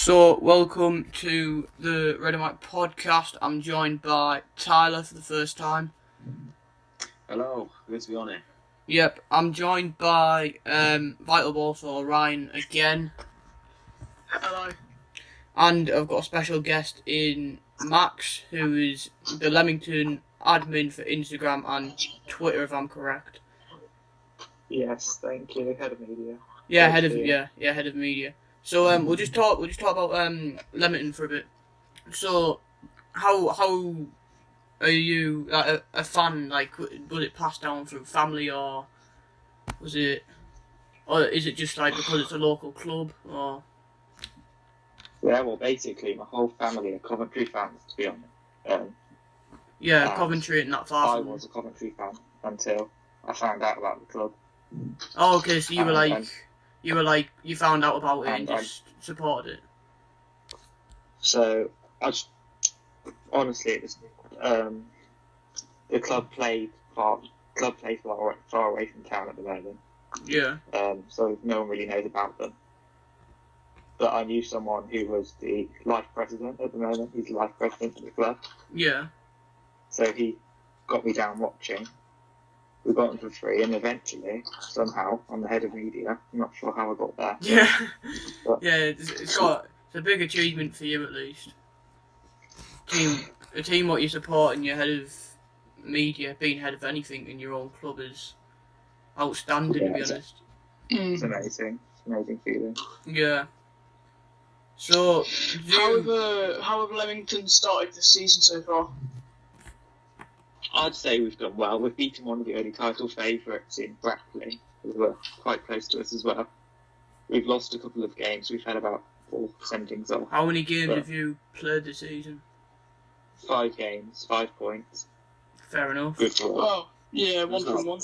So, welcome to the Red and White podcast. I'm joined by Tyler for the first time. Hello, good to be on it. Yep, I'm joined by Vital Boss or Ryan again. Hello. And I've got a special guest in Max, who is the Leamington admin for Instagram and Twitter, if I'm correct. Yes, thank you. Head of media. Yeah, head of media. So we'll just talk about Leamington for a bit. So how are you a fan? Like, was it passed down through family, or is it just like because it's a local club, or? Yeah, well, basically, my whole family are Coventry fans, to be honest. Yeah, Coventry and not far I from. was a Coventry fan until I found out about the club. Oh, okay. So you found out about it and just supported it. So honestly, it was the club played far away from town at the moment. Yeah. So no one really knows about them. But I knew someone who was the life president at the moment. He's the life president of the club. Yeah. So he got me down watching. We got them for free, and eventually, somehow, I'm the head of media. I'm not sure how I got there. Yeah. But, Yeah. It's a big achievement for you, at least. A team what you support and you're head of media, being head of anything in your own club is outstanding, to be honest. It's amazing. It's an amazing feeling. Yeah. So, How have Leamington started this season so far? I'd say we've done well. We've beaten one of the early title favourites in Brackley, who were quite close to us as well. We've lost a couple of games. We've had about 4 sendings off. How many games have you played this season? 5 games, 5 points. Fair enough. Good for us. Oh, yeah, 1 from 1.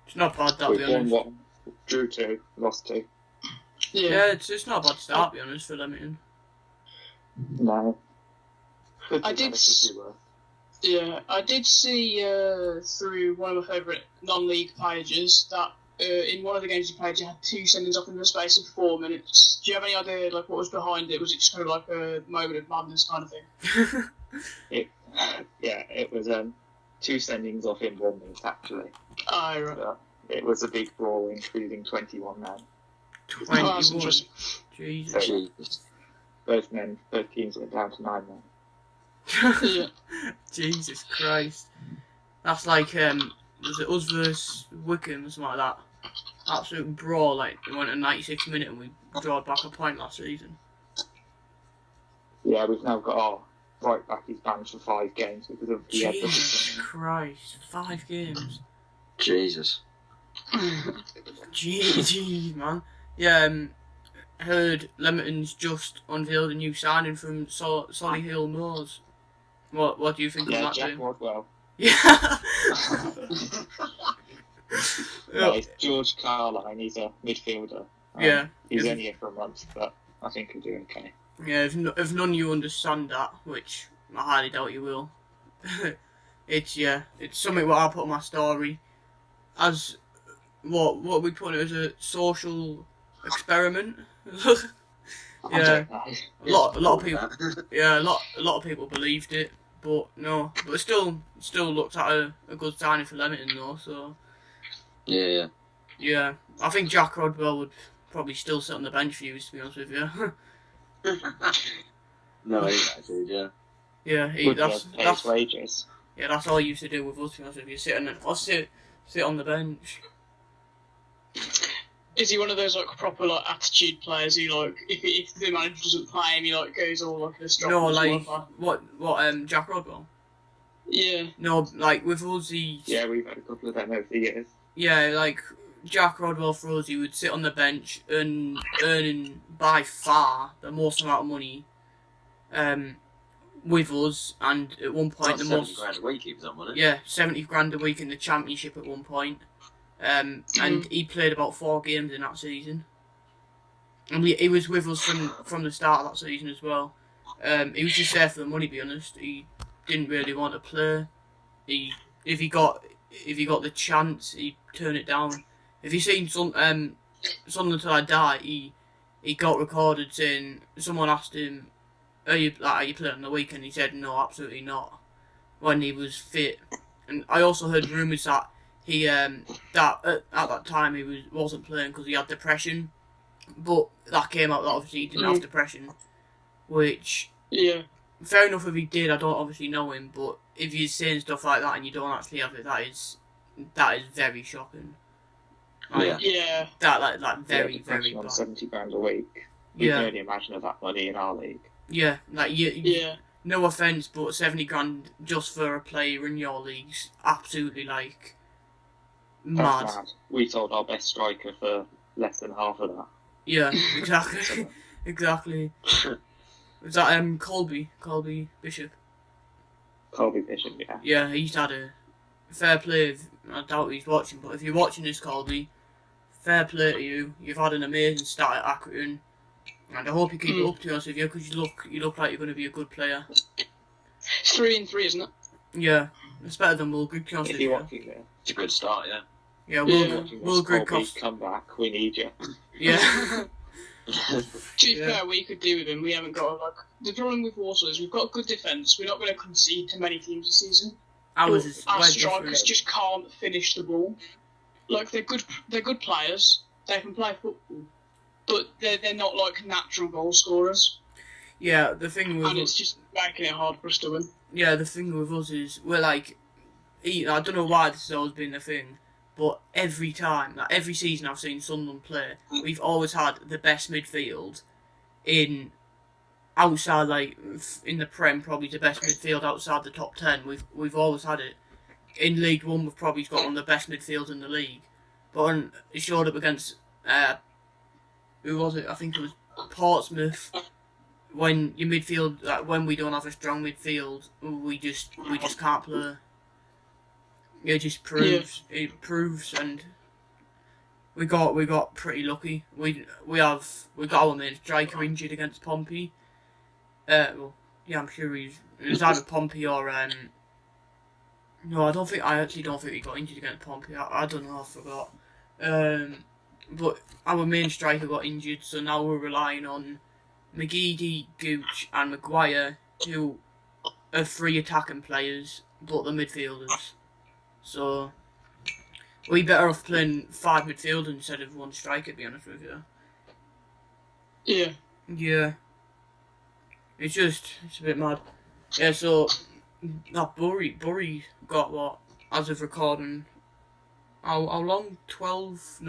It's not bad, that, to We've be won honest. 1, drew 2, lost 2. Yeah, it's not a bad start, to be honest, for Leamington. No. I did see through one of my favourite non-league pages that in one of the games you played, you had 2 sendings off in the space of 4 minutes. Do you have any idea like what was behind it? Was it just kind of like a moment of madness kind of thing? It was 2 sendings off in 1 minute, actually. Oh, right. But it was a big brawl, including 21 men. 21. Oh, that's interesting. Jesus. So, both teams went down to 9 men. Yeah. Jesus Christ. That's like, was it us versus Wickham or something like that? Absolute brawl, like, it went a 96 minute and we drawed back a point last season. Yeah, we've now got our right back. He's banned for 5 games because of the Jesus Christ. 5 games. Jesus. Jeez, man. Yeah, heard Leamington's just unveiled a new signing from Solihull Moors. What do you think of that, Jack Jim? Rodwell. Yeah. No, it's George Carline. He's a midfielder. Yeah. He's only here for a month, but I think he'll do okay. Yeah, if none of you understand that, which I highly doubt you will, it's something what I put on my story as what we put it as a social experiment. Yeah, a lot of people. Yeah, a lot of people believed it, but no, but it still looks like a good signing for Leamington though. So Yeah. yeah, I think Jack Rodwell would probably still sit on the bench for you, to be honest with you. No, dude, yeah. Yeah, that's wages. yeah, that's all he used to do with us. To be honest with you, sit on the bench. Is he one of those like proper like attitude players who like if the manager doesn't play him, he like goes all like a strong? No, like what Jack Rodwell. Yeah. No, like with us, Yeah, we've had a couple of them over the years. yeah, like Jack Rodwell for us, he would sit on the bench and earning by far the most amount of money, with us, and at one point the most. £70,000 a week he was on, wasn't it? Yeah, 70 grand a week in the championship at one point. And he played about 4 games in that season. And he was with us from the start of that season as well. He was just there for the money, to be honest. He didn't really want to play. If he got the chance, he'd turn it down. If he seen Sunderland Till I Die, he got recorded saying someone asked him, "Are you playing on the weekend?" He said, "No, absolutely not." When he was fit, and I also heard rumours that he that at that time he wasn't playing because he had depression, but that came out that obviously he didn't have depression, which fair enough if he did. I don't obviously know him, but if you're saying stuff like that and you don't actually have it, that is very shocking. Like, that very very on bad. £70 a week. You Yeah. can only imagine that money in our league. Yeah, like no offence, but 70 grand just for a player in your league's absolutely like mad. That's mad. We sold our best striker for less than half of that. Yeah, exactly, exactly. Was that Colby Bishop? Colby Bishop, yeah. Yeah, he's had a fair play. I doubt he's watching, but if you're watching this, Colby, fair play to you. You've had an amazing start at Accrington, and I hope you keep it up, to be honest with you, because you look like you're going to be a good player. It's 3-3, isn't it? Yeah, it's better than Will Grigg, to be honest If with you're you. watching this, It's a good start, yeah. Yeah, watching Will this, Grigg Colby, cost. come back. We need you. Yeah. To be fair, we could do with him. We haven't got the problem with Walsall is we've got good defence. We're not going to concede to many teams this season. Ours is Our way strikers different. just can't finish the ball. Like they're good players. They can play football, but they're not like natural goal scorers. Yeah, the thing with And it's just making it hard for us to win. Yeah, the thing with us is we're like, I don't know why this has always been the thing, but every time, like every season I've seen Sunderland play, we've always had the best midfield in outside, like in the Prem, probably the best midfield outside the top 10. We've always had it. In League One, we've probably got one of the best midfields in the league. But when it showed up against who was it? I think it was Portsmouth. When your midfield, like when we don't have a strong midfield, we just can't play. It just proves and we got pretty lucky. We got our main striker injured against Pompey. Well, yeah, I'm sure it was either Pompey or no, I actually don't think he got injured against Pompey. I don't know, I forgot. But our main striker got injured, so now we're relying on McGeady, Gooch and Maguire, who are three attacking players, but the midfielders. So we better off playing 5 midfielders instead of 1 striker, to be honest with you. Yeah. Yeah. It's a bit mad. Yeah, so that Bury got what, as of recording, how long? 12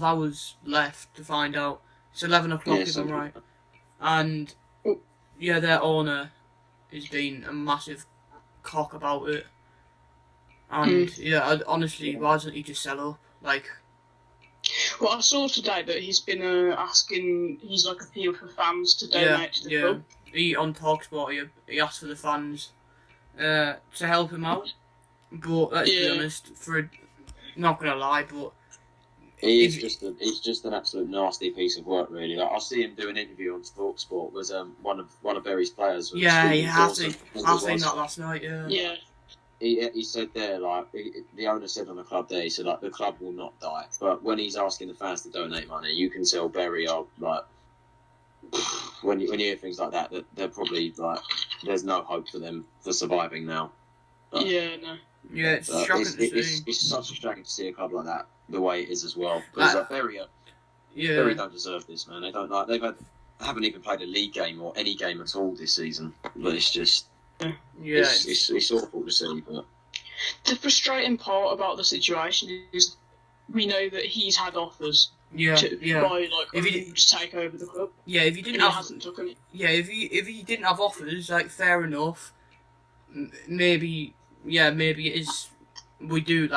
hours left to find out. It's 11 o'clock if I'm right. And yeah, their owner has been a massive cock about it. And honestly, why doesn't he just sell up? Like, well, I saw today that he's been he's like appealed for fans to donate to the club. He on TalkSport he asked for the fans to help him out. But let's be honest, not gonna lie, but he's just an absolute nasty piece of work, really. Like, I see him do an interview on TalkSport. Was one of Berry's players. He has seen that last night. Yeah. He said there, like, the owner said on the club there, he said, like, the club will not die. But when he's asking the fans to donate money, you can tell Berry are, like, when you hear things like that they're probably, like, there's no hope for them for surviving now. But, no. Yeah, it's shocking to see. It's such a shocking to see a club like that, the way it is as well. Because Berry don't deserve this, man. They don't, like, haven't even played a league game or any game at all this season. But it's just... Yeah, it's awful to see, but the frustrating part about the situation is we know that he's had offers by to take over the club. Yeah, if he didn't hasn't took them. Yeah, if he didn't have offers, like, fair enough. Maybe it is. We do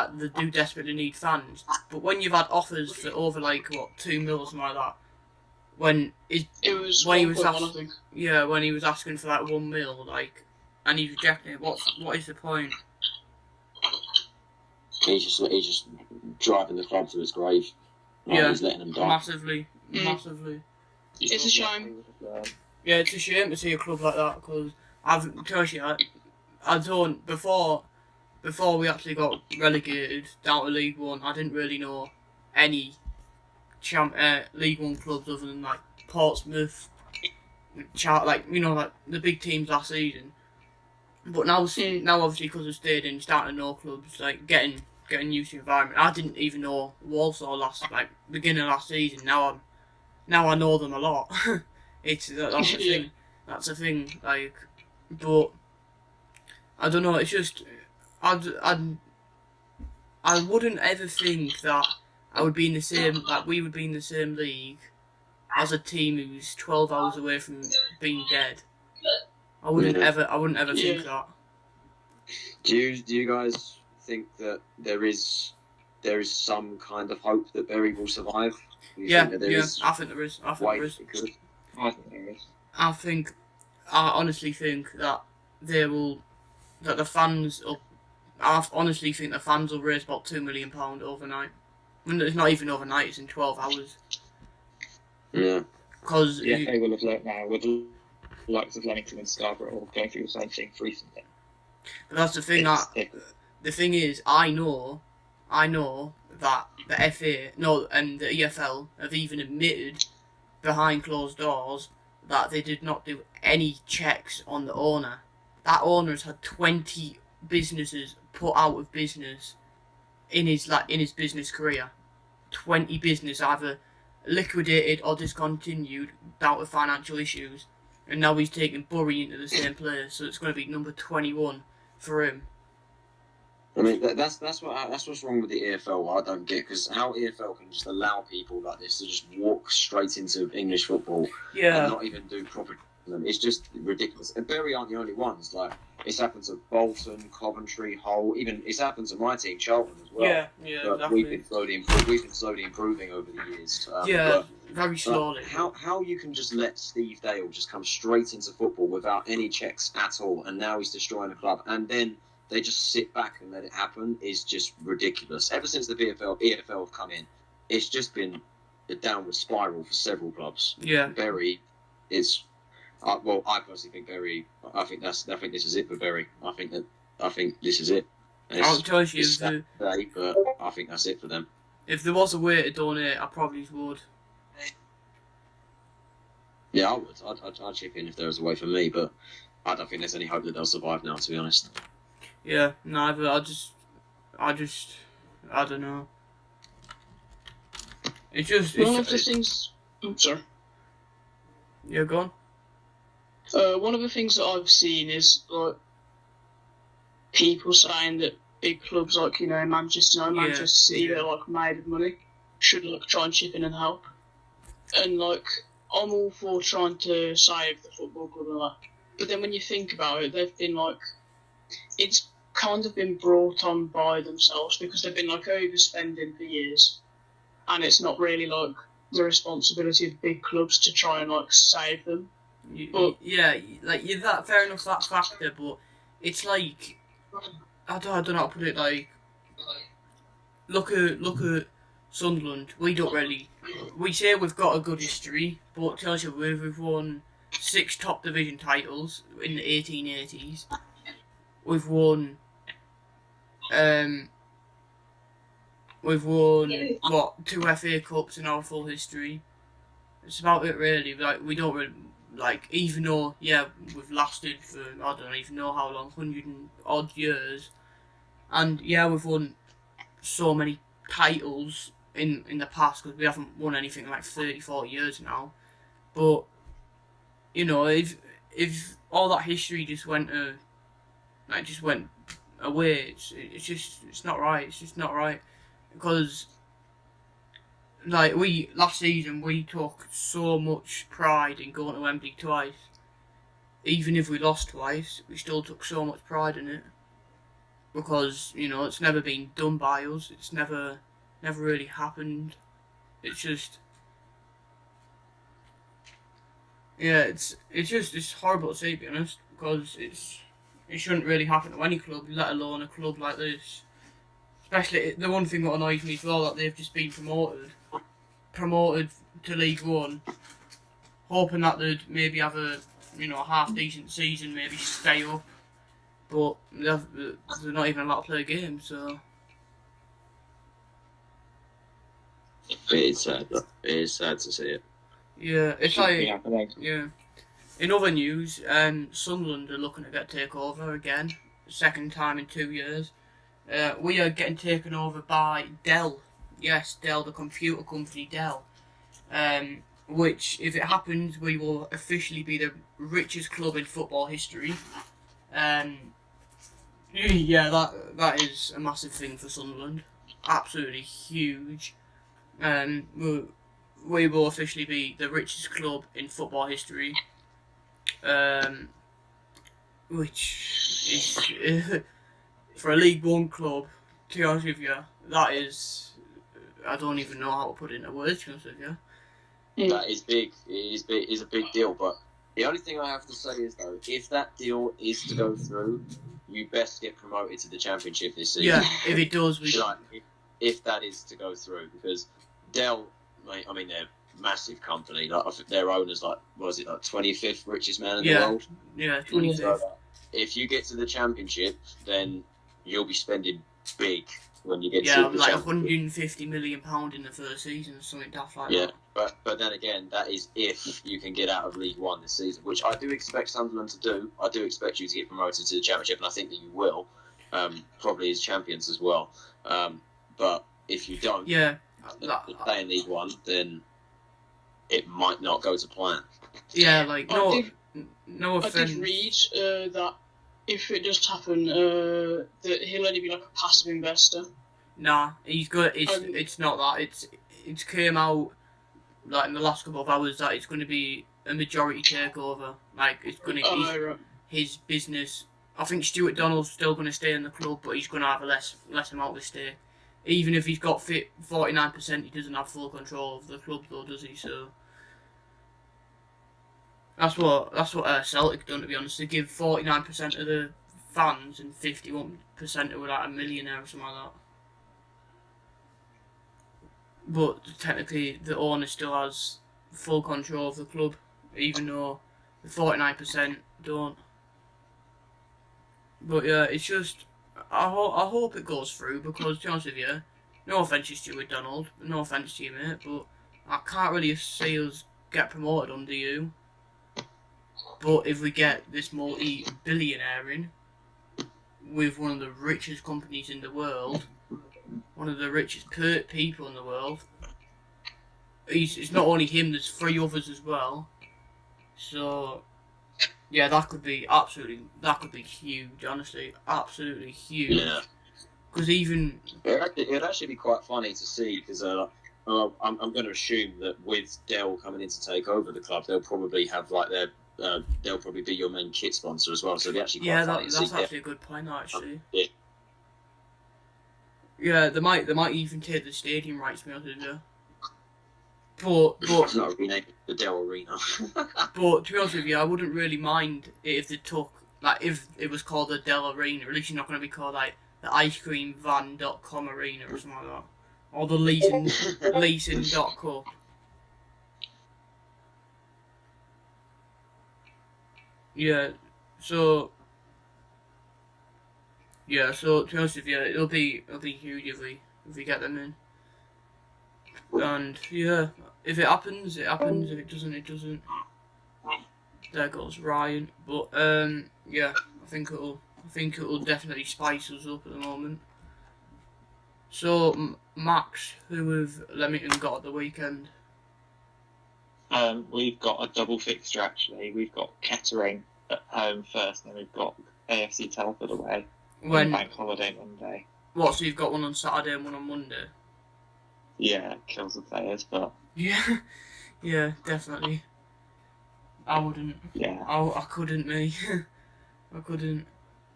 desperately need fans, but when you've had offers for over 2 mil or something like that, when he was asking for 1 mil, and he's rejecting it. What is the point? He's just driving the club to its grave. He's letting them die. Massively. It's a shame. Yeah, it's a shame to see a club like that, because I don't before we actually got relegated down to League One. I didn't really know any League One clubs other than like Portsmouth, like the big teams last season. But now obviously because of stadium, starting to know clubs, like getting used to the environment. I didn't even know Walsall beginning of last season. Now I know them a lot. That's the thing. That's the thing. Like, but I don't know. It's just I wouldn't ever think that I would be in the same we would be in the same league as a team who's 12 hours away from being dead. I wouldn't ever think that. Do you guys think that there is some kind of hope that Bury will survive? I think there is. I think there is. I think there is. I honestly think that they will. That the fans. I honestly think the fans will raise about £2 million overnight. I mean, it's not even overnight. It's in 12 hours. Yeah. Because the FA will have learnt now with the likes of Leamington and Scarborough all going through the same thing recently. But that's the thing. The thing is, I know that the FA, and the EFL have even admitted behind closed doors that they did not do any checks on the owner. That owner has had 20 businesses put out of business in his business career. 20 business either liquidated or discontinued out of financial issues, and now he's taking Bury into the same place. So it's going to be number 21 for him. I mean, that's what's wrong with the EFL. I don't get, because how EFL can just allow people like this to just walk straight into English football and not even do proper. It's just ridiculous. And Bury aren't the only ones. Like, it's happened to Bolton, Coventry, Hull. Even it's happened to my team, Charlton, as well. Yeah, but exactly. We've been slowly improving over the years. Very slowly. How you can just let Steve Dale just come straight into football without any checks at all, and now he's destroying the club, and then they just sit back and let it happen is just ridiculous. Ever since the EFL have come in, it's just been a downward spiral for several clubs. Yeah. Bury, it's I personally think Bury. I think this is it for Bury. I think this is it. I'll tell you, but I think that's it for them. If there was a way to donate, I probably would. Yeah, I would. I'd chip in if there was a way for me, but I don't think there's any hope that they'll survive now, to be honest. Yeah, neither. I don't know. One of the things. I'm sorry. Yeah, go on. One of the things that I've seen is like people saying that big clubs like Manchester United, Manchester City, they're like made of money, should like try and chip in and help. And like I'm all for trying to save the football club and that, but then when you think about it, they've been like, it's kind of been brought on by themselves because they've been like overspending for years, and it's not really like the responsibility of big clubs to try and like save them. You're that fair enough, that factor, but it's like I don't know how to put it. Like, look at Sunderland. We say we've got a good history, but to tell you, we've won 6 top division titles in the 1880s. We've won what, 2 FA Cups in our full history. It's about it really. Like, we don't really, like, even though we've lasted for I don't even know how long, 100 and odd years, and we've won so many titles in the past because we haven't won anything in like 30-40 years now. But if all that history just went away, it's not right. It's just not right because like last season we took so much pride in going to Wembley twice. Even if we lost twice, we still took so much pride in it because it's never been done by us. It's never really happened. It's just it's horrible to say, to be honest, because it shouldn't really happen to any club, let alone a club like this. Especially the one thing that annoys me as well, that they've just been promoted to League One, hoping that they'd maybe have a half decent season, maybe stay up, but they're not even allowed to play games, so It is sad. It is sad to see it. Yeah, it's Shouldn't be like happening. yeah. In other news, Sunderland are looking to get taken over again, second time in 2 years. We are getting taken over by Dell. Yes, Dell, the computer company Dell. Which, if it happens, we will officially be the richest club in football history. Yeah, that is a massive thing for Sunderland. Absolutely huge. We will officially be the richest club in football history. Which is for a League One club. To be honest with you, that is. I don't even know how to put it into words. To be honest with you. That is big. It is big. It's a big deal. But the only thing I have to say is though, if that deal is to go through, you best get promoted to the Championship this season. Yeah, if it does, we. Like, if that is to go through, because Dell, I mean, they're a massive company. Like, I think their owner's like, what was it, like 25th richest man in the world? Yeah, 25th. So, if you get to the Championship, then you'll be spending big when you get to the like Championship. £150 million in the first season, or something daft like Yeah, that. but then again, that is if you can get out of League One this season, which I do expect Sunderland to do. I do expect you to get promoted to the Championship, and I think that you will, probably as champions as well. But if you don't play in League One, then it might not go to plan. Yeah, like no I offense. did read that if it does happen, that he'll only be like a passive investor. Nah, he's good. It's not that. It's came out like in the last couple of hours that it's going to be a majority takeover. Like it's going to Right. his business. I think Stuart Donald's still going to stay in the club, but he's going to have a less amount of stake. Even if he's got 49%, he doesn't have full control of the club, though, does he? So that's what Celtic done. To be honest, they give 49% of the fans and 51% who are like a millionaire or something like that. But technically, the owner still has full control of the club, even though the 49% don't. But yeah, it's just I hope it goes through because, to be honest with you, no offence to Stuart Donald, no offence to you, mate, but I can't really see us get promoted under you. But if we get this multi-billionaire in, with one of the richest companies in the world, one of the richest people in the world, it's not only him, there's 3 others as well. So, yeah, that could be huge, honestly, absolutely huge. Yeah. Because even... It'd actually be quite funny to see, because I'm going to assume that with Dell coming in to take over the club, they'll probably have like their... they'll probably be your main kit sponsor as well, so it'd be actually quite funny to see. That's actually a good point, actually. Yeah. Yeah, they might even take the stadium rights, to be honest with you. But not renamed the Dell Arena. But to be honest with you, I wouldn't really mind it if they took, like, if it was called the Dell Arena. At least you're not going to be called like the icecreamvan.com arena or something like that, or the leasing.cup. Yeah. So to be honest with you, it'll be huge if we get them in. And yeah, if it happens, it happens. If it doesn't, it doesn't. There goes Ryan. But yeah, I think it'll definitely spice us up at the moment. So Max, who have Leamington got at the weekend? We've got a double fixture actually. We've got Kettering at home first, then we've got AFC Telford away. When Bank holiday Monday. What? So you've got one on Saturday and one on Monday? Yeah, kills the players, but Yeah, yeah, definitely. I wouldn't. yeah, I couldn't, me. I couldn't.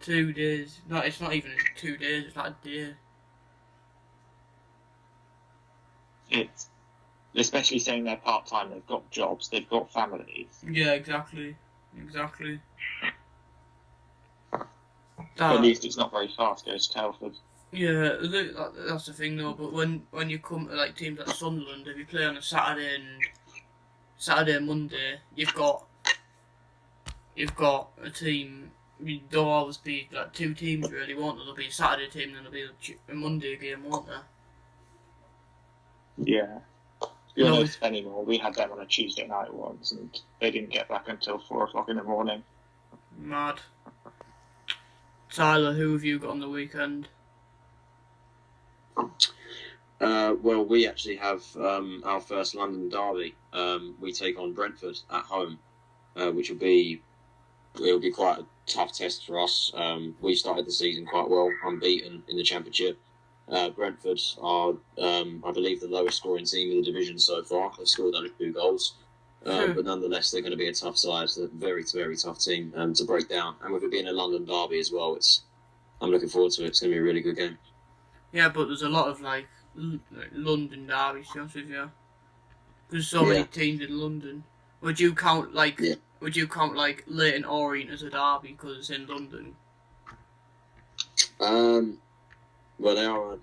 2 days. No, it's not even 2 days. It's like a day. it's especially saying they're part time. They've got jobs. They've got families. Yeah, exactly. At least it's not very far to go to Telford. Yeah, that's the thing though. But when you come to like teams like Sunderland, if you play on a Saturday and Monday, you've got a team. There'll always be like 2 teams really, won't there? There'll be a Saturday team, and there'll be a Monday game, won't there? Yeah. To be honest, anymore. We had them on a Tuesday night once, and they didn't get back until 4 o'clock in the morning. Mad. Tyler, who have you got on the weekend? Well, we actually have our first London derby. We take on Brentford at home, which will be quite a tough test for us. We started the season quite well, unbeaten in the Championship. Brentford are, I believe, the lowest scoring team in the division so far. They've scored only 2 goals. But nonetheless, they're going to be a tough side. It's a very, very tough team to break down. And with it being a London derby as well, I'm looking forward to it. It's going to be a really good game. Yeah, but there's a lot of London derbies, to be honest with you. There's so many teams in London. Would you count Leighton Orient as a derby because it's in London? Well, they are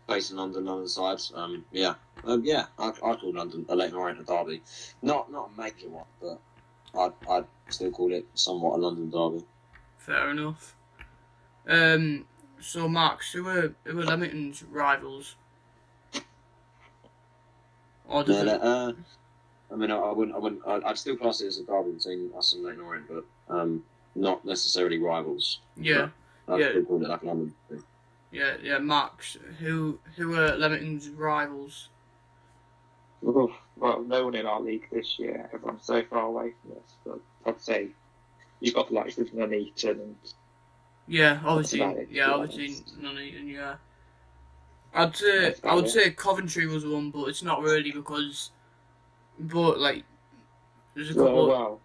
based in London side. I call London a Leighton Orient a derby. Not a major one, but I'd still call it somewhat a London derby. Fair enough. So Max, who are Leamington's rivals? Or does I'd still class it as a derby between us and Leighton Orient, but not necessarily rivals. Yeah. I'd still call it like a London thing. Yeah, Max, who are Leamington's rivals? Well, no one in our league this year. Everyone's so far away from us. But I'd say you've got the likes of Nuneaton and... Yeah, obviously, Nuneaton, yeah. I would say Coventry was one, but it's not really because... But, there's a couple...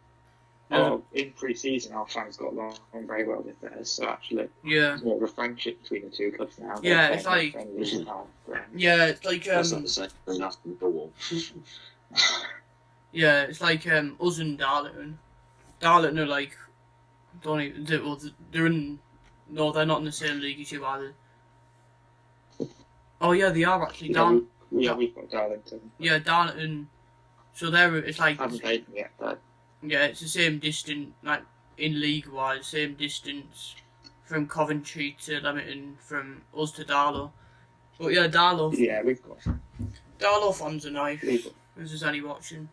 in pre-season, our fans got along very well with theirs, so actually, yeah, there's more of a friendship between the two clubs now. Yeah, it's like, yeah, it's like, That's not the same thing after the ball. Yeah, it's like us and Darlington. Darlington are like, they're in. No, they're not in the same league as you either. Oh yeah, they are actually. We've got Darlington. Yeah, Darlington. So it's like. I haven't played them yet, but. Yeah, it's the same distance, in league-wise, same distance from Coventry to Leamington, from us to Darlow. But yeah, Darlow. Yeah, we've got. Darlow fans are nice. If there's any watching,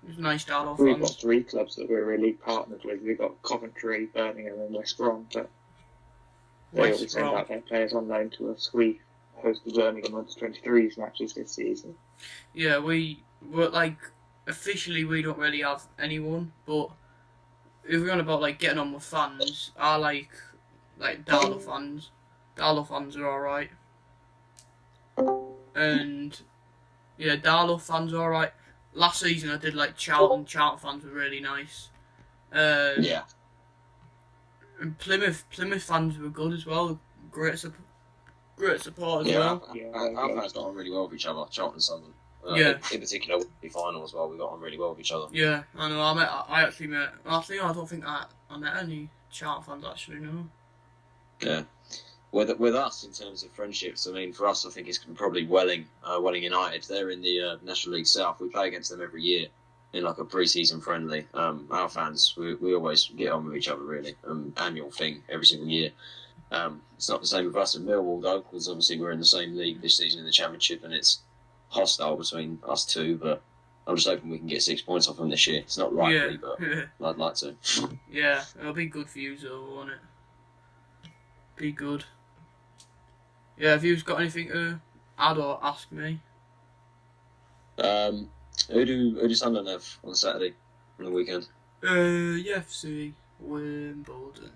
there's nice Darlow fans. We've got 3 clubs that we're really partnered with. We've got Coventry, Birmingham, and West Brom. But they always send out their players on loan to us. We host the Birmingham under-23s matches this season. Yeah, we're officially, we don't really have anyone, but if we're on about getting on with fans, I like Darlow fans. Darlow fans are alright. And yeah, Darlow fans are alright. Last season I did Charlton. Charlton fans were really nice. Yeah. And Plymouth fans were good as well. Great support as well. Our fans got on really well with each other. Charlton and Sunderland. In particular, the final as well, we got on really well with each other. Yeah, I know. I actually met. Actually, I don't think I met any Charlton fans actually. No. Yeah. With us, in terms of friendships, I mean, for us, I think it's probably Welling United. They're in the National League South. We play against them every year in a pre-season friendly. Our fans, we always get on with each other really. Annual thing every single year. It's not the same with us at Millwall though, because obviously we're in the same league this season in the Championship, and it's hostile between us two, but I'm just hoping we can get 6 points off them this year. It's not likely, but I'd like to. Yeah, it'll be good for you though, won't it? Be good. Yeah, have you got anything to add or ask me? Who do Sunderland have on Saturday on the weekend? FC Wimbledon.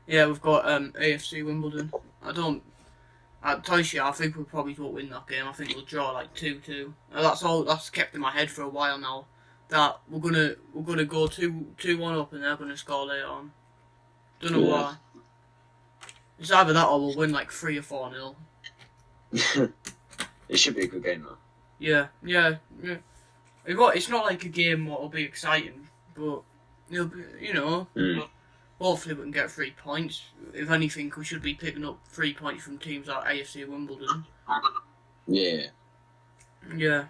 Yeah, we've got AFC Wimbledon. I think we probably won't win that game. I think we'll draw 2-2. That's kept in my head for a while now. That we're gonna go 2-1 up and they're gonna score later on. Don't know why. It's either that or we'll win 3 or 4-0. It should be a good game though. Yeah. It's not a game what'll be exciting, but it'll be, hopefully we can get 3 points. If anything, we should be picking up 3 points from teams like AFC Wimbledon. Yeah. Yeah.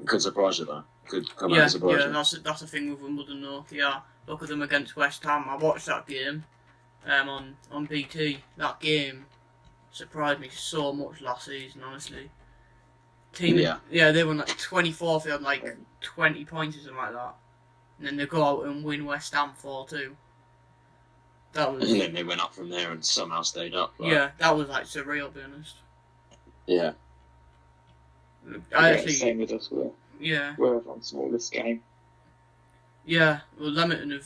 Could surprise you though. Could come out and surprise you. Yeah, that's the thing with Wimbledon though. Yeah, look at them against West Ham. I watched that game on BT. That game, surprised me so much last season, honestly. Team, Yeah. they were like 24th, they had like 20 points or something like that. And then they go out and win West Ham 4-2. That was... And then they went up from there and somehow stayed up. Like. Yeah, that was like surreal, to be honest. Yeah. Same with us. We're on smallest game. Yeah, well, Leamington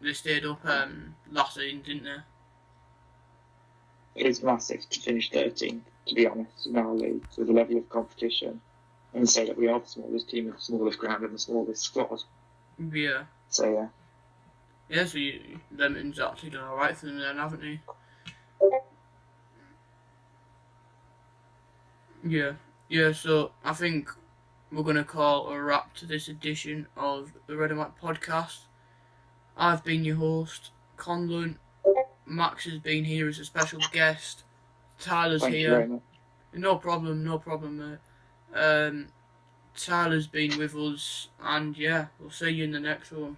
they stayed up last season, didn't they? It is massive to finish 13th, to be honest, in our league, with the level of competition, and say that we are the smallest team with the smallest ground and the smallest squad. Yeah. So, yeah. Yeah, so Leamington's actually done alright for them then, haven't they? Yeah. Yeah, so I think we're going to call a wrap to this edition of the Red and White podcast. I've been your host, Conlon. Max has been here as a special guest. Tyler's Thank here. you very much. No problem, mate. Tyler's been with us, and yeah, we'll see you in the next one.